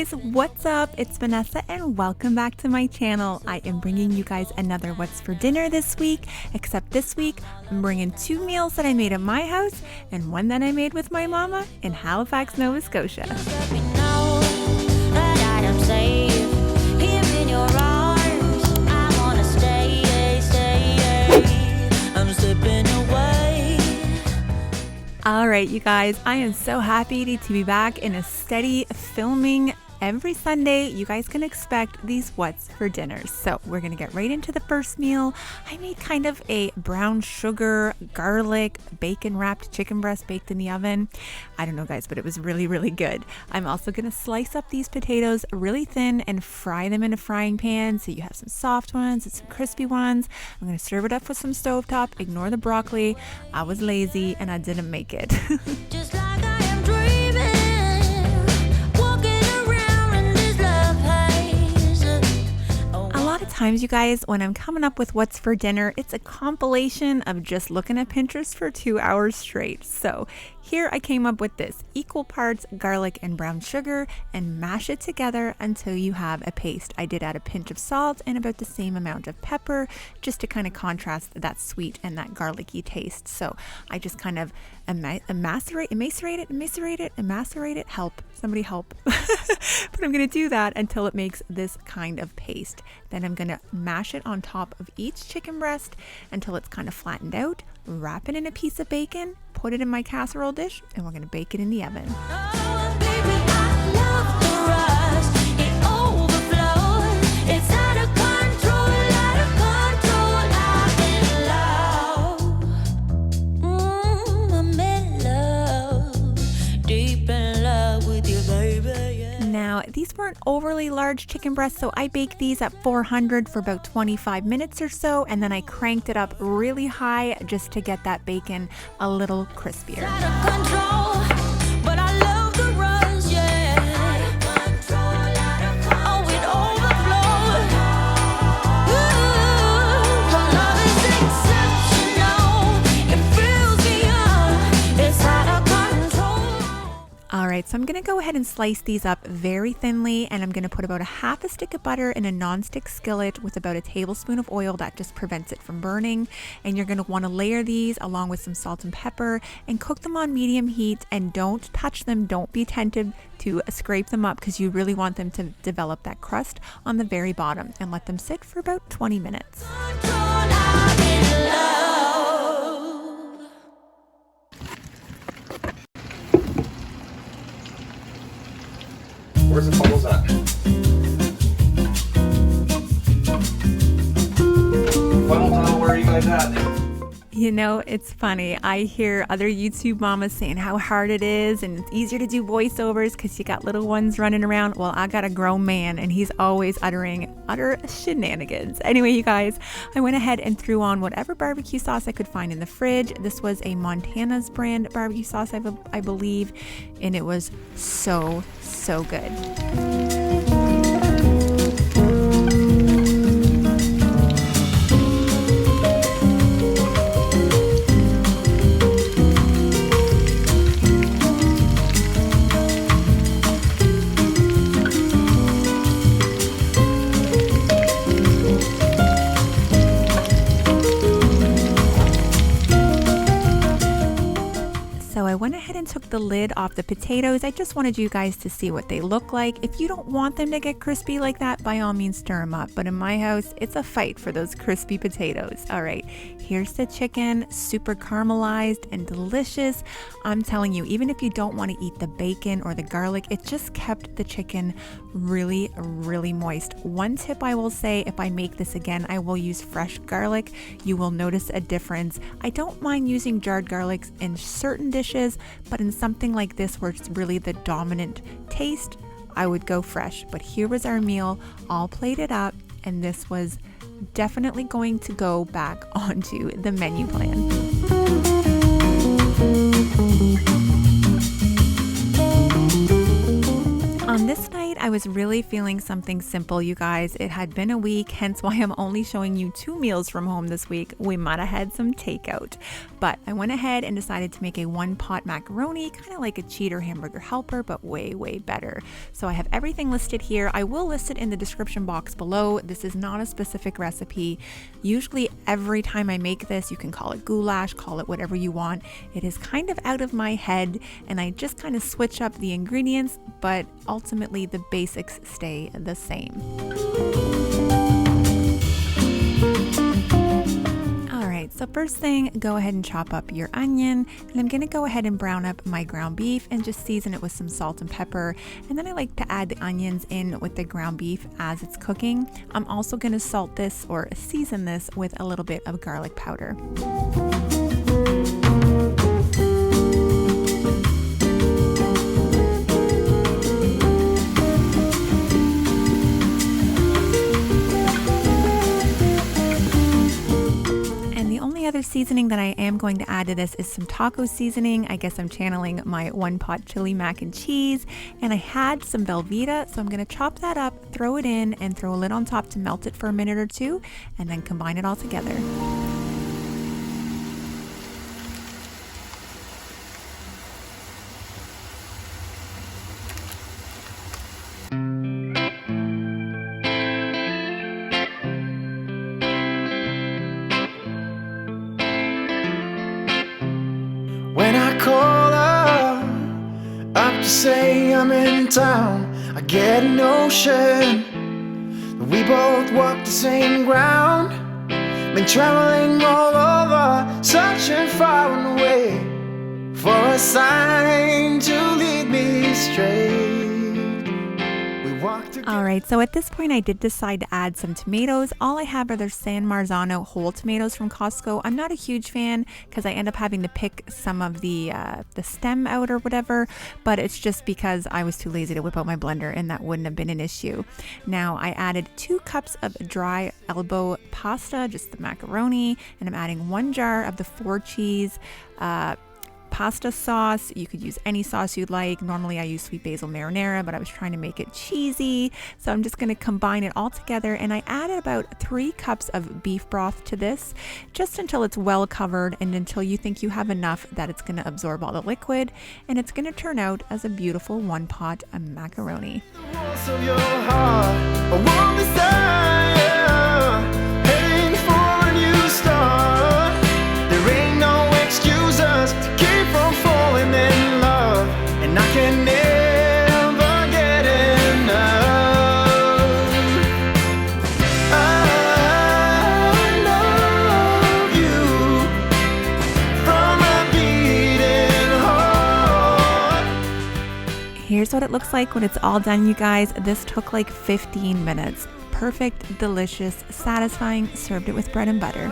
guys, what's up? It's Vanessa and welcome back to my channel. I am bringing you guys another what's for dinner this week, except this week I'm bringing 2 meals that I made at my house and one that I made with my mama in Halifax, Nova Scotia. All right, you guys, I am so happy to be back in a steady filming every Sunday. You guys can expect these what's for dinners. So we're going to get right into the first meal. I made kind of a brown sugar, garlic, bacon wrapped chicken breast baked in the oven. I don't know, guys, but it was really, really good. I'm also going to slice up these potatoes really thin and fry them in a frying pan. So you have some soft ones and some crispy ones. I'm going to serve it up with some stovetop. Ignore the broccoli. I was lazy and I didn't make it. Just like I am dreaming, walking around in this love haze. A lot of times, you guys, when I'm coming up with what's for dinner, it's a compilation of just looking at Pinterest for 2 hours straight. So here I came up with this: equal parts garlic and brown sugar, and mash it together until you have a paste. I did add a pinch of salt and about the same amount of pepper just to kind of contrast that sweet and that garlicky taste. So I just kind of emacerate it. Help, somebody help. But I'm going to do that until it makes this kind of paste. Then I'm going to mash it on top of each chicken breast until it's kind of flattened out. Wrap it in a piece of bacon, put it in my casserole dish, and we're going to bake it in the oven. Oh, baby, I love the rush. It overflows. It's out of control, I'm in love, deep in love with you, baby. Yeah. Now, these weren't overly large chicken breasts, so I baked these at 400 for about 25 minutes or so, and then I cranked it up really high just to get that bacon a little crispier. Alright, so I'm going to go ahead and slice these up very thinly, and I'm going to put about a half a stick of butter in a non-stick skillet with about a tablespoon of oil. That just prevents it from burning. And you're going to want to layer these along with some salt and pepper and cook them on medium heat, and don't touch them. Don't be tempted to scrape them up because you really want them to develop that crust on the very bottom, and let them sit for about 20 minutes. Where's the bubbles at? Funnel tunnel, where are you guys at? You know, it's funny. I hear other YouTube mamas saying how hard it is and it's easier to do voiceovers because you got little ones running around. Well, I got a grown man and he's always utter shenanigans. Anyway, you guys, I went ahead and threw on whatever barbecue sauce I could find in the fridge. This was a Montana's brand barbecue sauce, I believe, and it was so good. So I went ahead and took the lid off the potatoes. I just wanted you guys to see what they look like. If you don't want them to get crispy like that, by all means stir them up. But in my house, it's a fight for those crispy potatoes. All right, here's the chicken, super caramelized and delicious. I'm telling you, even if you don't want to eat the bacon or the garlic, it just kept the chicken really, really moist. One tip I will say, if I make this again, I will use fresh garlic. You will notice a difference. I don't mind using jarred garlics in certain dishes, but in something like this where it's really the dominant taste, I would go fresh. But here was our meal all plated up, and this was definitely going to go back onto the menu plan. On this night, I was really feeling something simple, you guys. It had been a week, hence why I'm only showing you 2 meals from home this week. We might have had some takeout, but I went ahead and decided to make a 1-pot macaroni, kind of like a cheater hamburger helper, but way, way better. So I have everything listed here. I will list it in the description box below. This is not a specific recipe. Usually every time I make this, you can call it goulash, call it whatever you want. It is kind of out of my head, and I just kind of switch up the ingredients, but ultimately the basics stay the same. So first thing, go ahead and chop up your onion, and I'm gonna go ahead and brown up my ground beef and just season it with some salt and pepper. And then I like to add the onions in with the ground beef as it's cooking. I'm also gonna salt this or season this with a little bit of garlic powder. Other seasoning that I am going to add to this is some taco seasoning. I guess I'm channeling my 1-pot chili mac and cheese, and I had some Velveeta, so I'm going to chop that up, throw it in, and throw a lid on top to melt it for a minute or two, and then combine it all together. When I call her up to say I'm in town, I get a notion that we both walk the same ground. Been traveling all over, searching far and away for a sign to lead me straight. All right, so at this point I did decide to add some tomatoes. All I have are their San Marzano whole tomatoes from Costco. I'm not a huge fan because I end up having to pick some of the stem out or whatever, but it's just because I was too lazy to whip out my blender and that wouldn't have been an issue. Now I added 2 cups of dry elbow pasta, just the macaroni, and I'm adding 1 jar of the 4 cheese pasta sauce. You could use any sauce you'd like. Normally I use sweet basil marinara, but I was trying to make it cheesy. So I'm just going to combine it all together, and I added about 3 cups of beef broth to this, just until it's well covered and until you think you have enough that it's going to absorb all the liquid, and it's going to turn out as a beautiful 1-pot macaroni. Here's what it looks like when it's all done, you guys. This took like 15 minutes. Perfect, delicious, satisfying. Served it with bread and butter.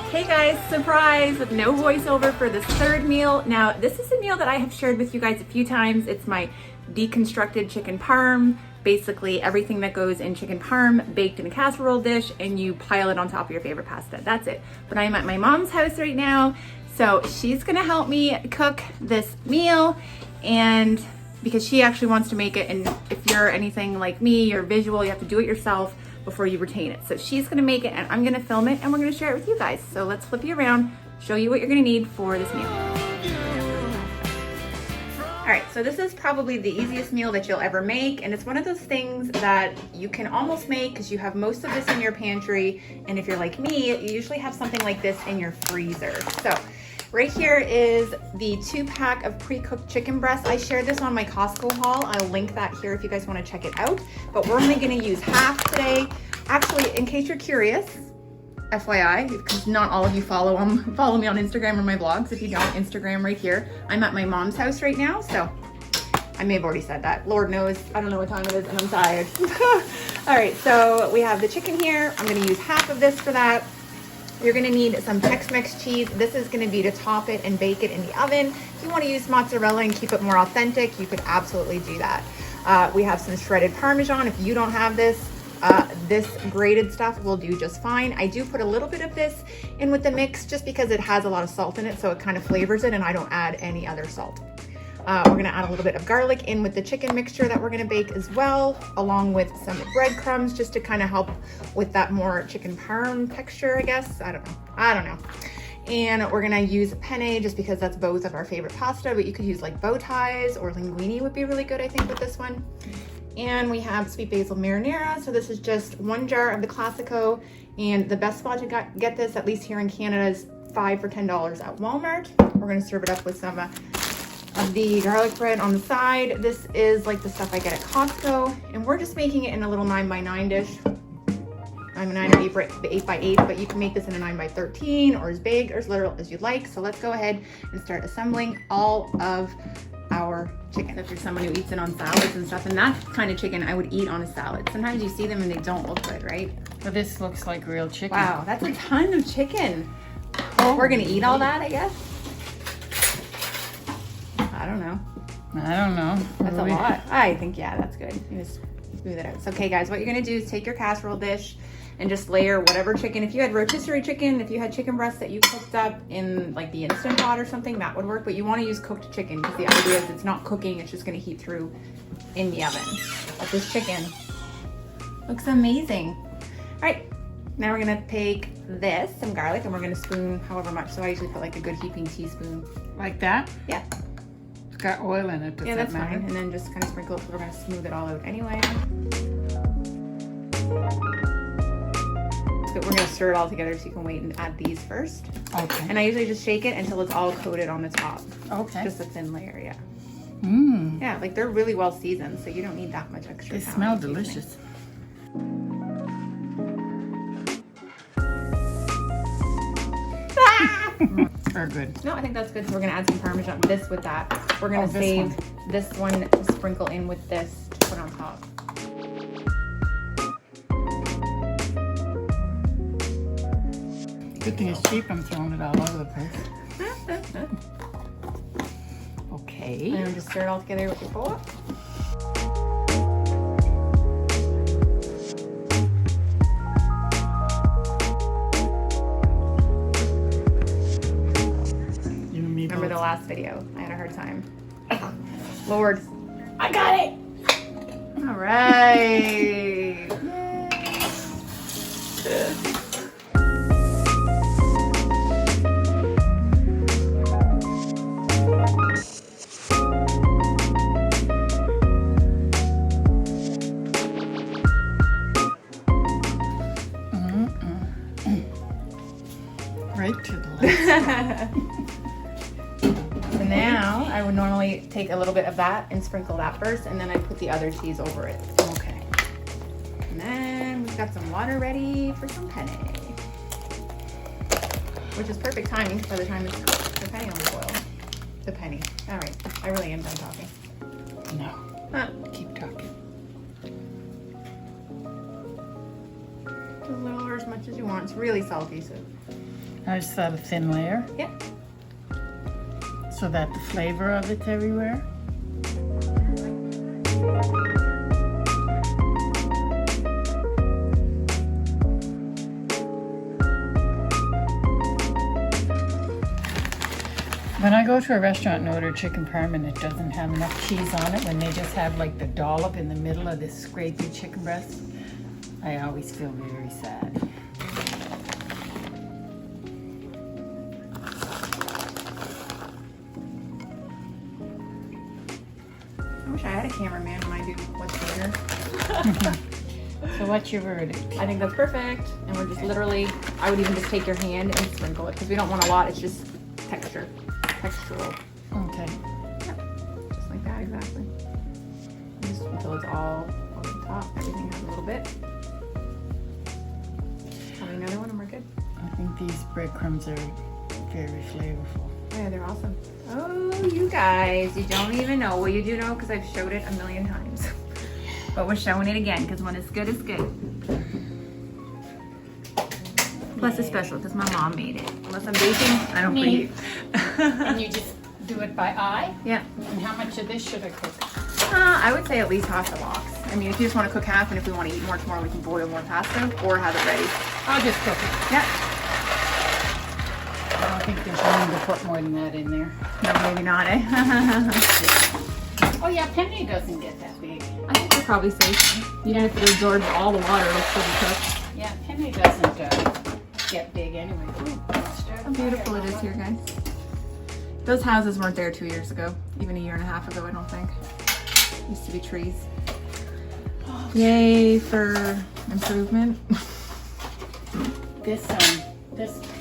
Hey guys, surprise! No voiceover for this 3rd meal. Now, this is a meal that I have shared with you guys a few times. It's my deconstructed chicken parm. Basically everything that goes in chicken parm baked in a casserole dish, and you pile it on top of your favorite pasta. That's it. But I'm at my mom's house right now, so she's gonna help me cook this meal, and because she actually wants to make it, and if you're anything like me, you're visual, you have to do it yourself before you retain it. So she's gonna make it, and I'm gonna film it, and we're gonna share it with you guys. So let's flip you around, show you what you're gonna need for this meal. All right, so this is probably the easiest meal that you'll ever make, and it's one of those things that you can almost make because you have most of this in your pantry, and if you're like me, you usually have something like this in your freezer. So right here is the 2-pack of pre-cooked chicken breasts. I shared this on my Costco haul. I'll link that here if you guys want to check it out, but we're only going to use half today. Actually, in case you're curious, FYI, because not all of you follow me on Instagram or my blogs. If you don't, Instagram right here. I'm at my mom's house right now, so I may have already said that. Lord knows, I don't know what time it is and I'm tired. All right, so we have the chicken here. I'm gonna use half of this for that. You're gonna need some Tex-Mex cheese. This is gonna be to top it and bake it in the oven. If you wanna use mozzarella and keep it more authentic, you could absolutely do that. We have some shredded Parmesan. If you don't have this, this grated stuff will do just fine. I do put a little bit of this in with the mix just because it has a lot of salt in it, so it kind of flavors it, and I don't add any other salt. We're gonna add a little bit of garlic in with the chicken mixture that we're gonna bake as well, along with some breadcrumbs just to kind of help with that more chicken parm texture, I guess. I don't know. And we're gonna use penne just because that's both of our favorite pasta, but you could use like bow ties or linguine would be really good, I think, with this one. And we have sweet basil marinara. So this is just 1 jar of the Classico, and the best spot to get this, at least here in Canada, is $5 for $10 at Walmart. We're gonna serve it up with some of the garlic bread on the side. This is like the stuff I get at Costco, and we're just making it in a little 9x9 dish. 9x9 or 8x8, but you can make this in a 9x13 or as big or as little as you'd like. So let's go ahead and start assembling all of our chicken. If you're someone who eats it on salads and stuff, and that kind of chicken I would eat on a salad. Sometimes you see them and they don't look good, right? Well, this looks like real chicken. Wow, that's a ton of chicken. Oh, we're gonna eat all that, I guess? I don't know. That's a lot. I think, yeah, that's good. You just smooth it out. So, okay, guys, what you're gonna do is take your casserole dish and just layer whatever chicken. If you had rotisserie chicken, if you had chicken breasts that you cooked up in like the Instant Pot or something, that would work. But you want to use cooked chicken because the idea is it's not cooking, it's just going to heat through in the oven. But this chicken looks amazing. All right, now we're going to take this, some garlic, and we're going to spoon however much. So I usually put like a good heaping teaspoon. Like that? Yeah. It's got oil in it. Does Yeah, that that's matter? fine. And then just kind of sprinkle it because we're going to smooth it all out anyway. But we're gonna stir it all together so you can wait and add these first. Okay. And I usually just shake it until it's all coated on the top. Okay. Just a thin layer, yeah. Mmm. Yeah, like they're really well seasoned, so you don't need that much extra. They talent smell seasoning. delicious. Very good. No, I think that's good. So we're gonna add some Parmesan, this with that. We're gonna save this one to sprinkle in with this to put on top. Good thing it's cheap. I'm throwing it all over the place. Okay. And then just stir it all together with your bowl. Remember the last video? I had a hard time. Lord, I got it! All right. Right to the left. So now I would normally take a little bit of that and sprinkle that first, and then I put the other cheese over it. Okay. And then we've got some water ready for some penne, which is perfect timing because by the time it's cooked, the penne will boil. The penne. All right, I really am done talking. No. Huh. Keep talking. As little or as much as you want. It's really salty, so I just thought a thin layer yeah. so that the flavor of it's everywhere. When I go to a restaurant and order chicken parm and it doesn't have enough cheese on it, when they just have like the dollop in the middle of this scrapey chicken breast, I always feel very sad. I wish I had a cameraman when I do what's for dinner. So what's your verdict? I think that's perfect. And we're just literally, I would even just take your hand and sprinkle it because we don't want a lot. It's just textural. Okay. Yep. Just like that, exactly. Just until it's all over the top. Everything has a little bit. Probably another one and we're good. I think these breadcrumbs are very flavorful. Oh yeah, they're awesome. Oh, you guys, you don't even know. Well, you do know because I've showed it a million times. But we're showing it again because when it's good, it's good. Plus it's special because my mom made it. Unless I'm baking, I don't Neat. preheat. And you just do it by eye? Yeah. And how much of this should I cook? I would say at least half the box. I mean, if you just want to cook half, and if we want to eat more tomorrow, we can boil more pasta or have it ready. I'll just cook it. Yeah. think there's room to put more than that in there. No, maybe not, eh? Oh yeah, penne doesn't get that big. I think we're probably safe. Even if it absorbs all the water, it'll still be cooked. Yeah, penne doesn't get big anyway. Ooh, How beautiful it is here, guys. Those houses weren't there 2 years ago, even a year and a half ago, I don't think. Used to be trees. Oh, Yay for improvement. this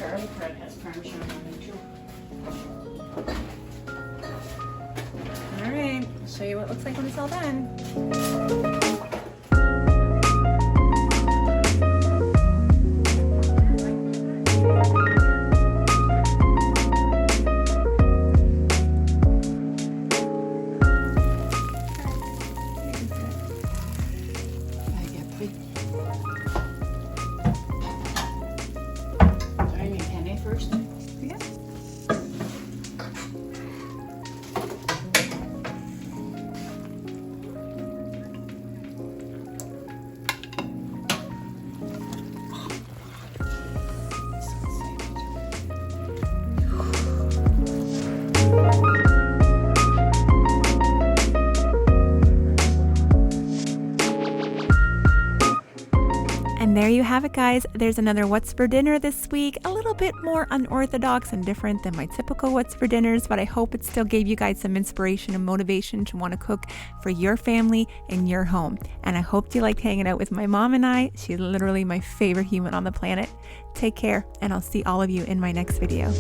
garlic bread has Parmesan on it too. All right, I'll show you what it looks like when it's all done. And there you have it, guys. There's another What's for Dinner this week. A little bit more unorthodox and different than my typical What's for Dinners, but I hope it still gave you guys some inspiration and motivation to want to cook for your family in your home. And I hope you liked hanging out with my mom and I. She's literally my favorite human on the planet. Take care, and I'll see all of you in my next video.